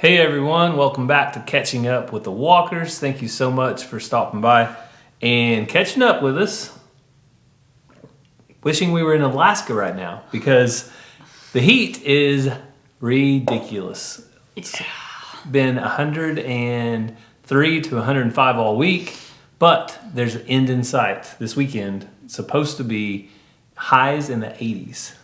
Hey everyone, welcome back to Catching Up with the Walkers. Thank you so much for stopping by and catching up with us. Wishing we were in Alaska right now because the heat is ridiculous. It's been 103 to 105 all week, but there's an end in sight this weekend. It's supposed to be highs in the 80s.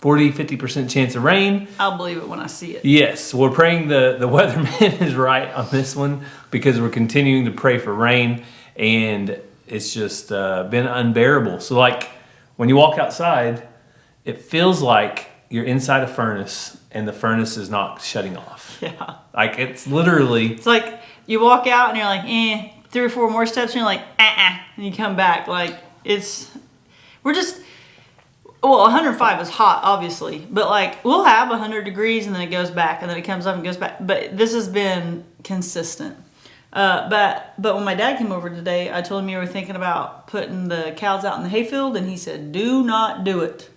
40-50% chance of rain. I'll believe it when I see it. Yes, we're praying the weatherman is right on this one because we're continuing to pray for rain, and it's just been unbearable. So like when you walk outside, it feels like you're inside a furnace and the furnace is not shutting off. Yeah. Like it's literally... It's like you walk out and you're like, 3 or 4 more steps and you're like, and you come back. Like well, 105 is hot, obviously, but like we'll have 100 degrees and then it goes back and then it comes up and goes back. But this has been consistent. But when my dad came over today, I told him you were thinking about putting the cows out in the hayfield, and he said, do not do it.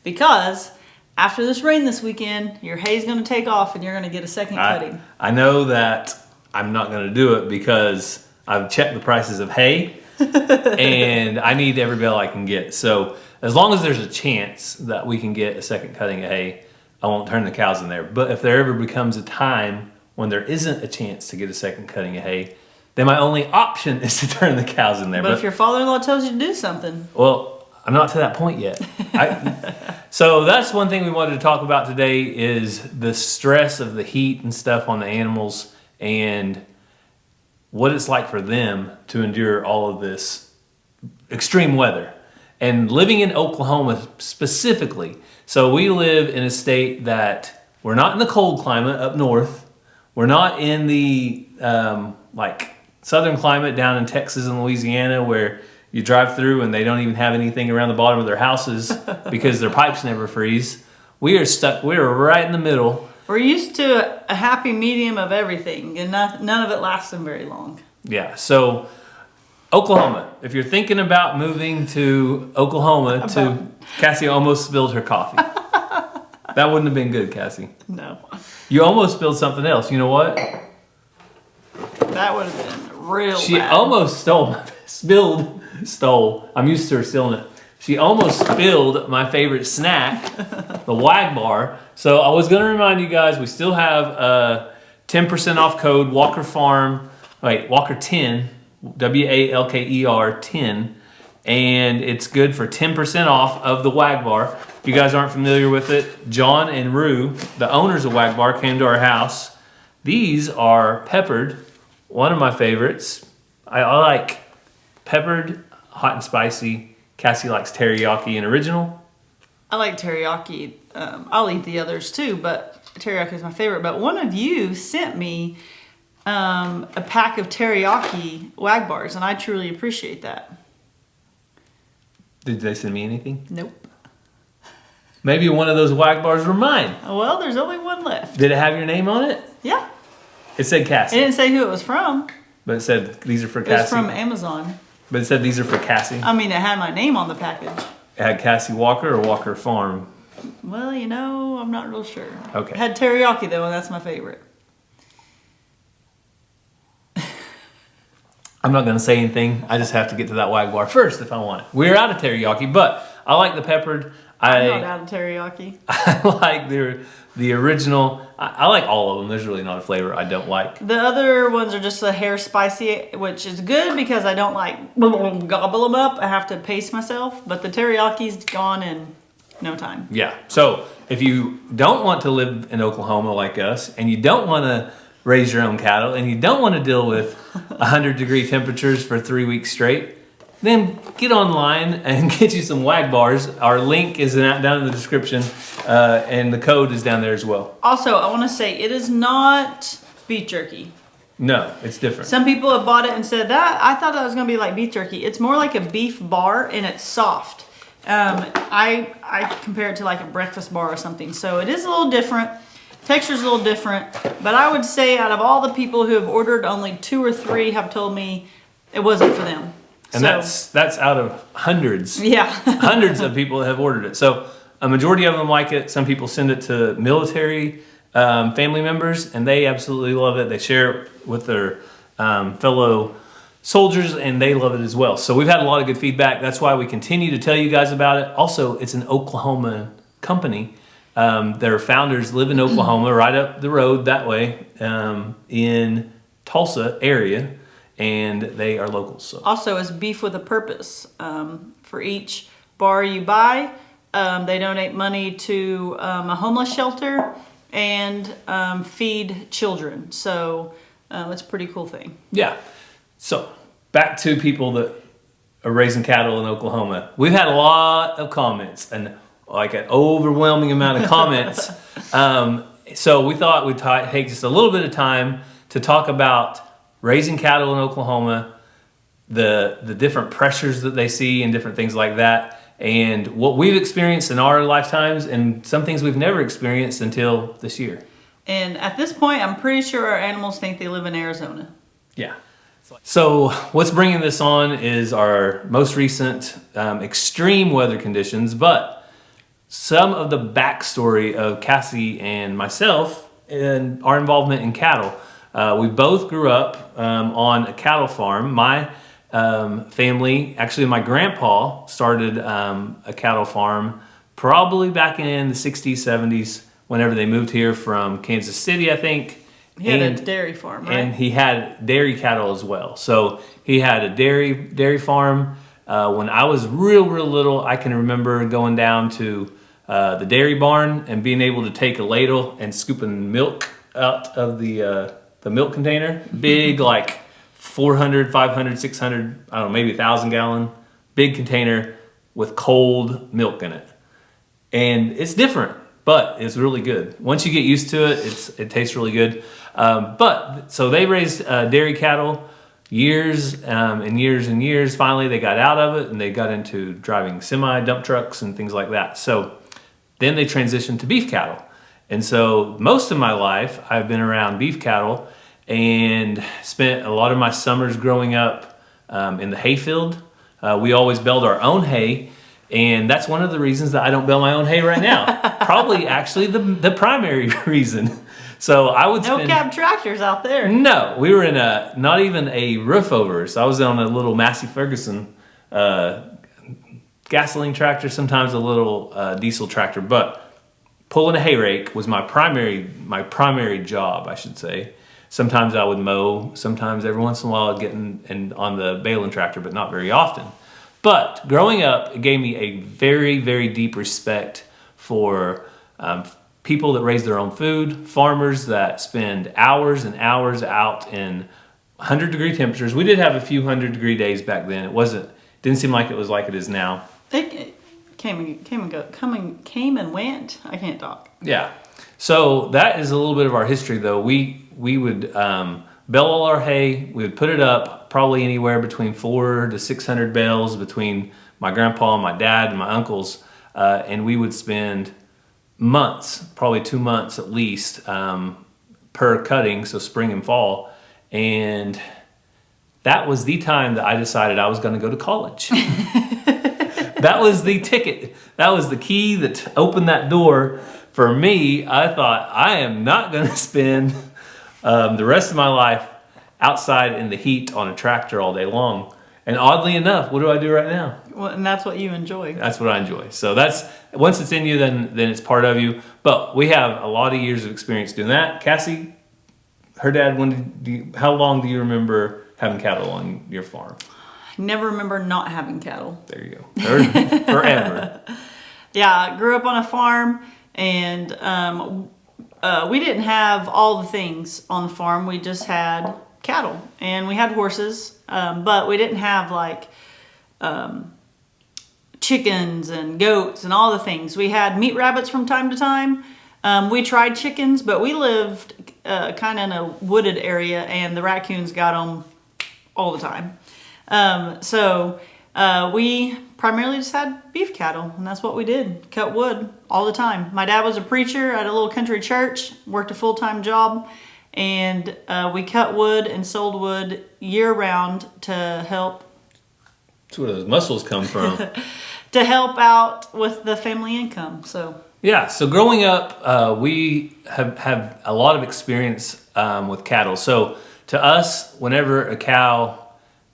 Because after this rain this weekend, your hay's going to take off and you're going to get a second cutting. I know that I'm not going to do it because I've checked the prices of hay and I need every bale I can get. So as long as there's a chance that we can get a second cutting of hay, I won't turn the cows in there. But if there ever becomes a time when there isn't a chance to get a second cutting of hay, then my only option is to turn the cows in there. But if your father-in-law tells you to do something. Well, I'm not to that point yet. So that's one thing we wanted to talk about today is the stress of the heat and stuff on the animals and what it's like for them to endure all of this extreme weather. And living in Oklahoma specifically. So we live in a state that we're not in the cold climate up north. We're not in the southern climate down in Texas and Louisiana where you drive through and they don't even have anything around the bottom of their houses because their pipes never freeze. We are stuck. We're right in the middle. We're used to a happy medium of everything, and none of it lasts them very long. Yeah, so Oklahoma. If you're thinking about moving to Oklahoma, Cassie almost spilled her coffee. That wouldn't have been good, Cassie. No. You almost spilled something else. You know what? That would have been real She bad. almost stole. I'm used to her stealing it. She almost spilled my favorite snack, the Wag Bar. So I was going to remind you guys, we still have a 10% off code, Walker 10, WALKER 10, and it's good for 10% off of the Wag Bar. If you guys aren't familiar with it, John and Rue, the owners of Wag Bar, came to our house. These are peppered, one of my favorites. I like peppered, hot and spicy. Cassie likes teriyaki and original. I like teriyaki. I'll eat the others too, but teriyaki is my favorite. But one of you sent me a pack of teriyaki Wag Bars, and I truly appreciate that. Did they send me anything? Nope. Maybe one of those Wag Bars were mine. Well, there's only one left. Did it have your name on it? Yeah. It said Cassie. It didn't say who it was from. But it said these are for It Cassie. was from Amazon. But it said these are for Cassie. I mean, it had my name on the package. It had Cassie Walker or Walker Farm. Well, I'm not real sure. Okay. It had teriyaki though, and that's my favorite. I'm not going to say anything. I just have to get to that Wag Bar first if I want it. We're out of teriyaki, but I like the peppered. I'm not out of teriyaki. I like the original. I like all of them. There's really not a flavor I don't like. The other ones are just a hair spicy, which is good because I don't like gobble them up. I have to pace myself. But the teriyaki's gone in no time. Yeah. So if you don't want to live in Oklahoma like us, and you don't want to raise your own cattle, and you don't want to deal with 100-degree temperatures for 3 weeks straight, then get online and get you some Wag Bars. Our link is down in the description, and the code is down there as well. Also, I want to say it is not beef jerky. No, it's different. Some people have bought it and said that. I thought that was going to be like beef jerky. It's more like a beef bar, and it's soft. I compare it to like a breakfast bar or something. So it is a little different. Texture's a little different. But I would say out of all the people who have ordered, only 2 or 3 have told me it wasn't for them. And that's out of hundreds. Yeah. Hundreds of people have ordered it. So a majority of them like it. Some people send it to military family members, and they absolutely love it. They share it with their fellow soldiers, and they love it as well. So we've had a lot of good feedback. That's why we continue to tell you guys about it. Also, it's an Oklahoma company. Their founders live in Oklahoma, right up the road that way, in Tulsa area, and they are locals. So. Also, it's beef with a purpose. For each bar you buy, they donate money to a homeless shelter and feed children. So it's a pretty cool thing. Yeah. So back to people that are raising cattle in Oklahoma. We've had a lot of comments, and like an overwhelming amount of comments. So we thought we'd take just a little bit of time to talk about raising cattle in Oklahoma, the different pressures that they see and different things like that, and what we've experienced in our lifetimes and some things we've never experienced until this year. And at this point, I'm pretty sure our animals think they live in Arizona. Yeah. So what's bringing this on is our most recent extreme weather conditions, but some of the backstory of Cassie and myself and our involvement in cattle. We both grew up on a cattle farm. My family, actually my grandpa started a cattle farm probably back in the 60s, 70s, whenever they moved here from Kansas City, I think. He had a dairy farm, right? And he had dairy cattle as well. So he had a dairy farm. When I was real little, I can remember going down to the dairy barn and being able to take a ladle and scooping milk out of the milk container. Big, like 400, 500, 600, I don't know, maybe 1,000 gallon, big container with cold milk in it. And it's different, but it's really good. Once you get used to it, it tastes really good. But so they raised dairy cattle years and years and years. Finally, they got out of it and they got into driving semi dump trucks and things like that. So then they transitioned to beef cattle. And so most of my life, I've been around beef cattle and spent a lot of my summers growing up in the hayfield. We always baled our own hay. And that's one of the reasons that I don't bale my own hay right now. Probably actually the primary reason. So I would no cab tractors out there. No, we were in not even a roof over. So I was on a little Massey Ferguson gasoline tractor, sometimes a little diesel tractor. But pulling a hay rake was my primary job, I should say. Sometimes I would mow. Sometimes every once in a while I'd get on the baling tractor, but not very often. But growing up, it gave me a very, very deep respect for people that raise their own food, farmers that spend hours and hours out in 100-degree temperatures. We did have a few 100-degree days back then. Didn't seem like it was like it is now. It came and went. I can't talk. Yeah. So that is a little bit of our history, though. We would bale all our hay. We would put it up probably anywhere between 400 to 600 bales between my grandpa and my dad and my uncles, and we would spend months, probably 2 months at least, per cutting, so spring and fall. And that was the time that I decided I was going to go to college. That was the ticket. That was the key that opened that door for me. I thought, I am not going to spend the rest of my life outside in the heat on a tractor all day long. And oddly enough, what do I do right now? Well, and that's what you enjoy. That's what I enjoy. So that's, once it's in you, then it's part of you. But we have a lot of years of experience doing that. Cassie, her dad, how long do you remember having cattle on your farm? I never remember not having cattle. There you go. Forever. Yeah, I grew up on a farm, and we didn't have all the things on the farm. We just had cattle, and we had horses, but we didn't have like chickens and goats and all the things. We had meat rabbits from time to time. We tried chickens, but we lived kind of in a wooded area, and the raccoons got them all the time. So we primarily just had beef cattle, and that's what we did. Cut wood all the time. My dad was a preacher at a little country church, worked a full-time job, and we cut wood and sold wood year-round to help. That's where those muscles come from. To help out with the family income. So Yeah, so growing up, we have a lot of experience with cattle. So to us, whenever a cow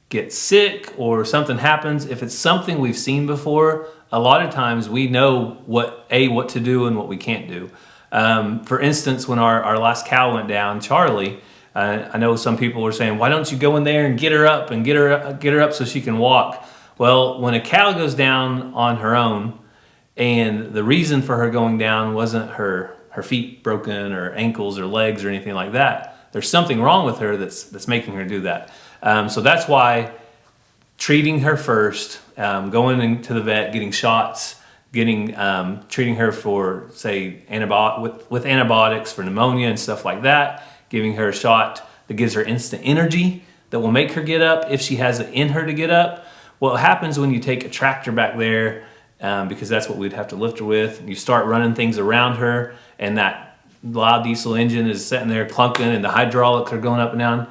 gets sick or something happens, if it's something we've seen before, a lot of times we know what to do and what we can't do. For instance, when our last cow went down, Charlie, I know some people were saying, why don't you go in there and get her up and get her up so she can walk? Well, when a cow goes down on her own, and the reason for her going down wasn't her feet broken or ankles or legs or anything like that, there's something wrong with her that's making her do that. So that's why treating her first, going into the vet, getting shots, treating her for, say, with antibiotics for pneumonia and stuff like that, giving her a shot that gives her instant energy that will make her get up if she has it in her to get up. What happens when you take a tractor back there, because that's what we'd have to lift her with, you start running things around her, and that loud diesel engine is sitting there clunking, and the hydraulics are going up and down,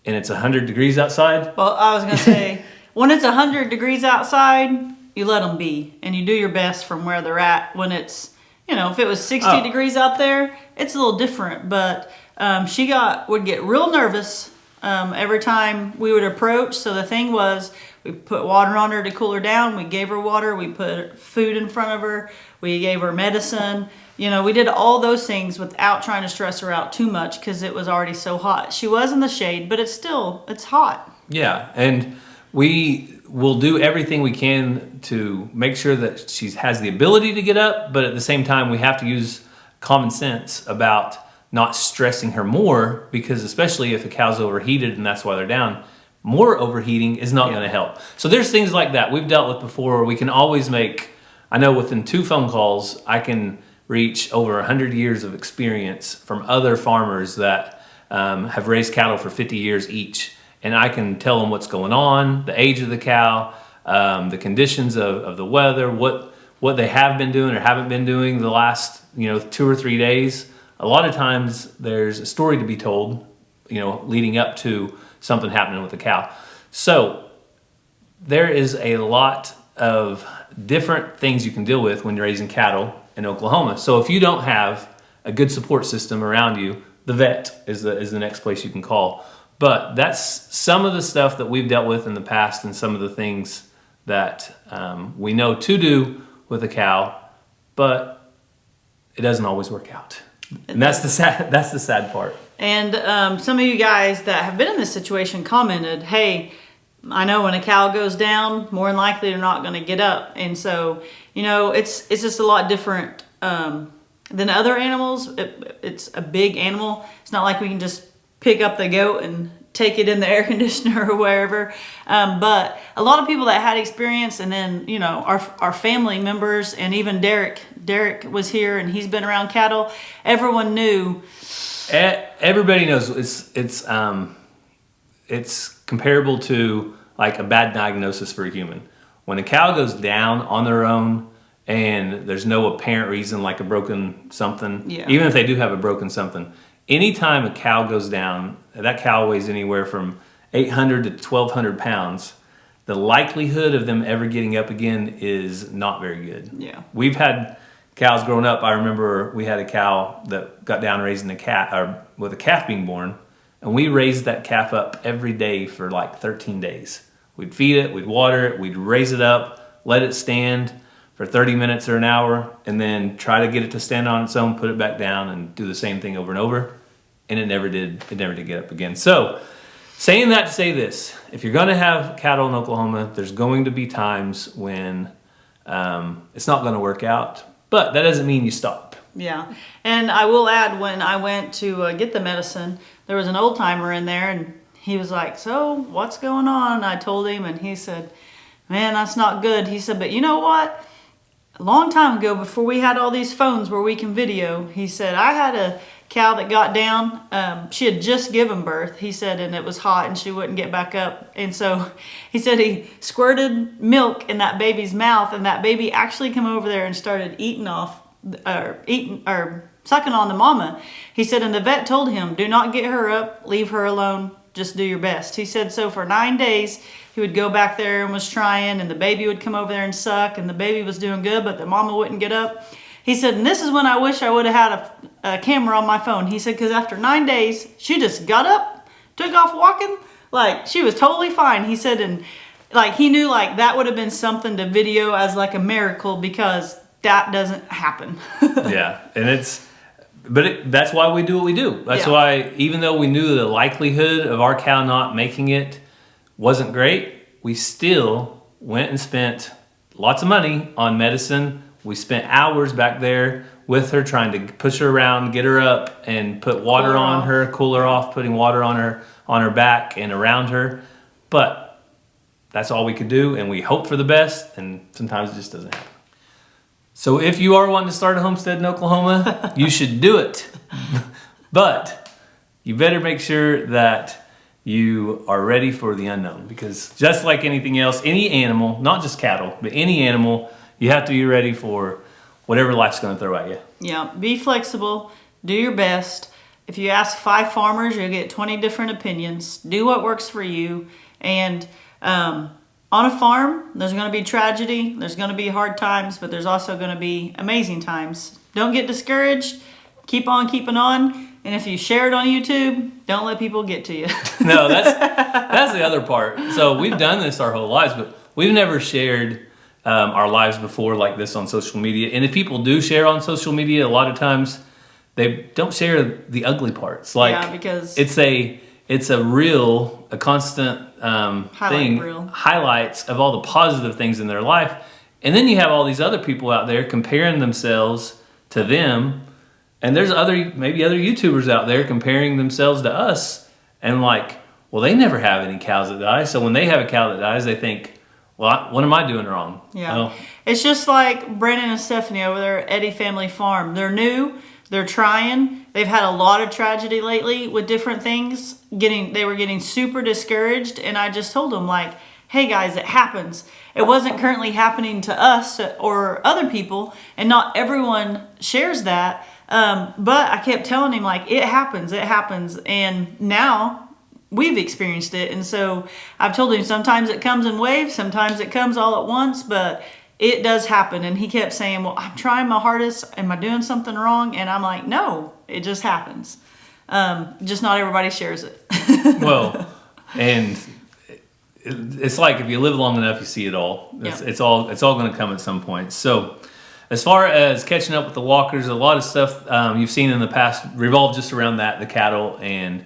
and it's 100 degrees outside. Well, I was going to say, when it's 100 degrees outside, you let them be, and you do your best from where they're at. When it's, if it was 60 degrees out there, it's a little different, but she would get real nervous every time we would approach. So the thing was, we put water on her to cool her down. We gave her water. We put food in front of her. We gave her medicine. We did all those things without trying to stress her out too much because it was already so hot. She was in the shade, but it's hot. Yeah, and we will do everything we can to make sure that she has the ability to get up, but at the same time, we have to use common sense about not stressing her more, because especially if a cow's overheated and that's why they're down, more overheating is not going to help. So there's things like that we've dealt with before. We can always I know within 2 phone calls, I can reach over 100 years of experience from other farmers that have raised cattle for 50 years each. And I can tell them what's going on, the age of the cow, the conditions of the weather, what they have been doing or haven't been doing the last 2 or 3 days. A lot of times there's a story to be told, leading up to something happening with the cow. So there is a lot of different things you can deal with when you're raising cattle in Oklahoma. So if you don't have a good support system around you, the vet is the next place you can call. But that's some of the stuff that we've dealt with in the past, and some of the things that we know to do with a cow, but it doesn't always work out. And that's the sad part. And some of you guys that have been in this situation commented, hey, I know when a cow goes down, more than likely they're not going to get up. And so, it's just a lot different than other animals. It's a big animal. It's not like we can just pick up the goat and take it in the air conditioner or wherever. But a lot of people that had experience, and then, our family members, and even Derek was here and he's been around cattle. Everyone knew. Everybody knows it's comparable to like a bad diagnosis for a human. When a cow goes down on their own and there's no apparent reason, like a broken something, even if they do have a broken something, anytime a cow goes down, that cow weighs anywhere from 800 to 1,200 pounds. The likelihood of them ever getting up again is not very good. Yeah. We've had cows growing up. I remember we had a cow that got down raising with a calf being born, and we raised that calf up every day for like 13 days. We'd feed it, we'd water it, we'd raise it up, let it stand for 30 minutes or an hour, and then try to get it to stand on its own, put it back down, and do the same thing over and over. And it never did get up again. So, saying that to say this, if you're going to have cattle in Oklahoma, there's going to be times when it's not going to work out. But that doesn't mean you stop. Yeah. And I will add, when I went to get the medicine, there was an old timer in there, and he was like, so what's going on? And I told him, and he said, man, that's not good. He said, but you know what? A long time ago, before we had all these phones where we can video, he said, I had a cow that got down. She had just given birth, he said, and it was hot and she wouldn't get back up. And so he said he squirted milk in that baby's mouth, and that baby actually came over there and started sucking on the mama. He said, and the vet told him, do not get her up, leave her alone, just do your best. He said, so for 9 days, he would go back there and was trying, and the baby would come over there and suck, and the baby was doing good, but the mama wouldn't get up. He said, and this is when I wish I would have had a camera on my phone. He said, because after 9 days, she just got up, took off walking. Like, she was totally fine. He said, and like, he knew like that would have been something to video as like a miracle because that doesn't happen. Yeah. And that's why we do what we do. That's why, even though we knew the likelihood of our cow not making it wasn't great, we still went and spent lots of money on medicine. We spent hours back there with her trying to push her around, get her up, and put water on her, cool her off, putting water on her back and around her. But that's all we could do, and we hope for the best, and sometimes it just doesn't happen. So if you are wanting to start a homestead in Oklahoma, you should do it. But you better make sure that you are ready for the unknown, because just like anything else, any animal, not just cattle, but any animal, you have to be ready for whatever life's going to throw at you. Yeah, be flexible, do your best. If you ask 5 farmers, you'll get 20 different opinions. Do what works for you. And on a farm, there's going to be tragedy, there's going to be hard times, but there's also going to be amazing times. Don't get discouraged. Keep on keeping on. And if you share it on YouTube, don't let people get to you. No, that's the other part. So we've done this our whole lives, but we've never shared our lives before like this on social media. And if people do share on social media, a lot of times they don't share the ugly parts. Like, because it's a constant highlights of all the positive things in their life. And then you have all these other people out there comparing themselves to them. And there's maybe other YouTubers out there comparing themselves to us. And like, well, they never have any cows that die. So when they have a cow that dies, they think, well, what am I doing wrong? Yeah. Well, it's just like Brandon and Stephanie over there at Eddie Family Farm. They're new. They're trying. They've had a lot of tragedy lately with different things. They were getting super discouraged. And I just told them, like, hey guys, it happens. It wasn't currently happening to us or other people. And not everyone shares that. But I kept telling him, like, it happens. And now we've experienced it. And so I've told him sometimes it comes in waves, sometimes it comes all at once, but it does happen. And he kept saying, well, I'm trying my hardest. Am I doing something wrong? And I'm like, no, it just happens. Just not everybody shares it. Well, and it's like if you live long enough, you see it all. It's all going to come at some point. So as far as catching up with the walkers, a lot of stuff you've seen in the past revolved just around that, the cattle and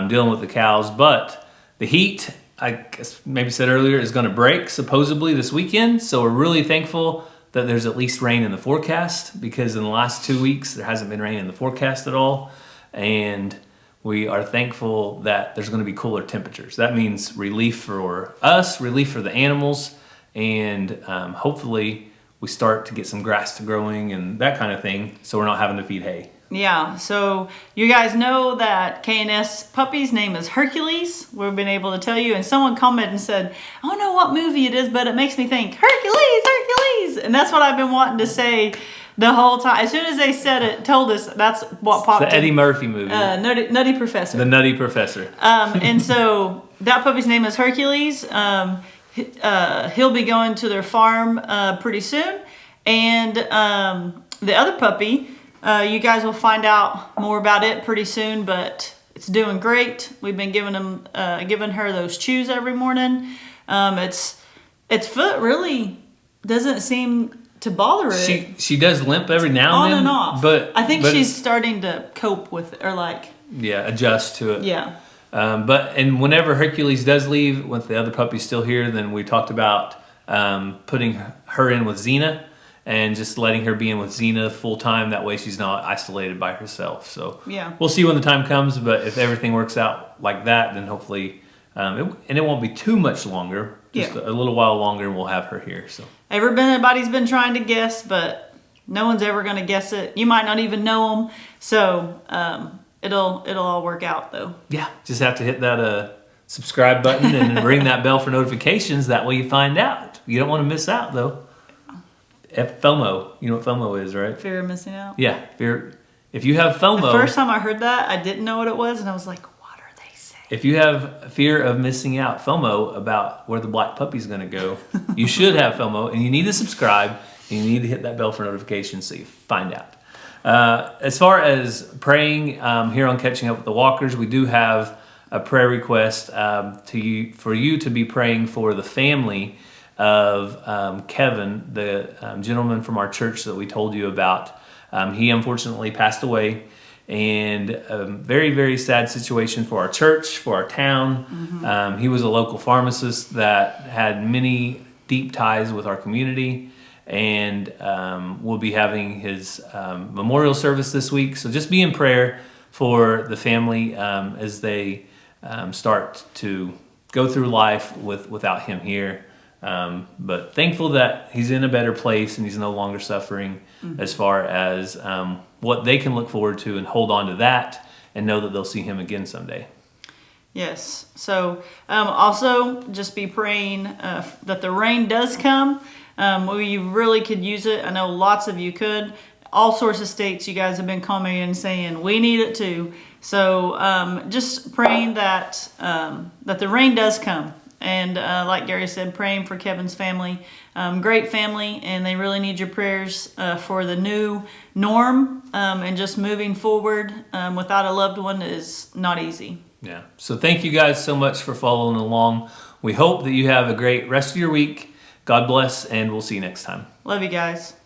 dealing with the cows. But the heat, I guess maybe said earlier, is going to break supposedly this weekend. So we're really thankful that there's at least rain in the forecast, because in the last 2 weeks there hasn't been rain in the forecast at all. And we are thankful that there's going to be cooler temperatures. That means relief for us, relief for the animals, and hopefully we start to get some grass growing and that kind of thing, so we're not having to feed hay. Yeah, so you guys know that K&S puppy's name is Hercules. We've been able to tell you. And someone commented and said, I don't know what movie it is, but it makes me think, Hercules! And that's what I've been wanting to say the whole time. As soon as they said it, told us, that's what popped in. It's the Eddie Murphy movie. Nutty Professor. The Nutty Professor. And so that puppy's name is Hercules. He'll be going to their farm pretty soon. And the other puppy, you guys will find out more about it pretty soon, but it's doing great. We've been giving her those chews every morning. Its foot really doesn't seem to bother it. She does limp every now and then. On and off. But I think she's starting to cope with it, or like... Yeah, adjust to it. Yeah. And whenever Hercules does leave, with the other puppy still here, then we talked about putting her in with Xena and just letting her be in with Xena full time. That way she's not isolated by herself. So yeah, we'll see when the time comes, but if everything works out like that, then hopefully, it won't be too much longer, just a little while longer, and we'll have her here. So everybody's been trying to guess, but no one's ever going to guess it. You might not even know them. So it'll all work out though. Yeah, just have to hit that subscribe button and ring that bell for notifications. That way you find out. You don't want to miss out though. FOMO. You know what FOMO is, right? Fear of missing out. Yeah, fear. If you have FOMO... The first time I heard that, I didn't know what it was, and I was like, what are they saying? If you have fear of missing out, FOMO, about where the black puppy's going to go, you should have FOMO, and you need to subscribe, You need to hit that bell for notifications so you find out. As far as praying here on Catching Up with the Walkers, we do have a prayer request for you to be praying for the family of Kevin, the gentleman from our church that we told you about. He unfortunately passed away, and a very, very sad situation for our church, for our town. He was a local pharmacist that had many deep ties with our community, and we'll be having his memorial service this week. So just be in prayer for the family as they start to go through life without him here. But thankful that he's in a better place and he's no longer suffering, as far as what they can look forward to and hold on to that and know that they'll see him again someday. Yes. So also just be praying that the rain does come. We really could use it. I know lots of you could. All sorts of states, you guys have been commenting and saying we need it too. So just praying that that the rain does come. And like Gary said, praying for Kevin's family. Great family, and they really need your prayers for the new norm, and just moving forward without a loved one is not easy. Yeah. So thank you guys so much for following along. We hope that you have a great rest of your week. God bless, and we'll see you next time. Love you guys.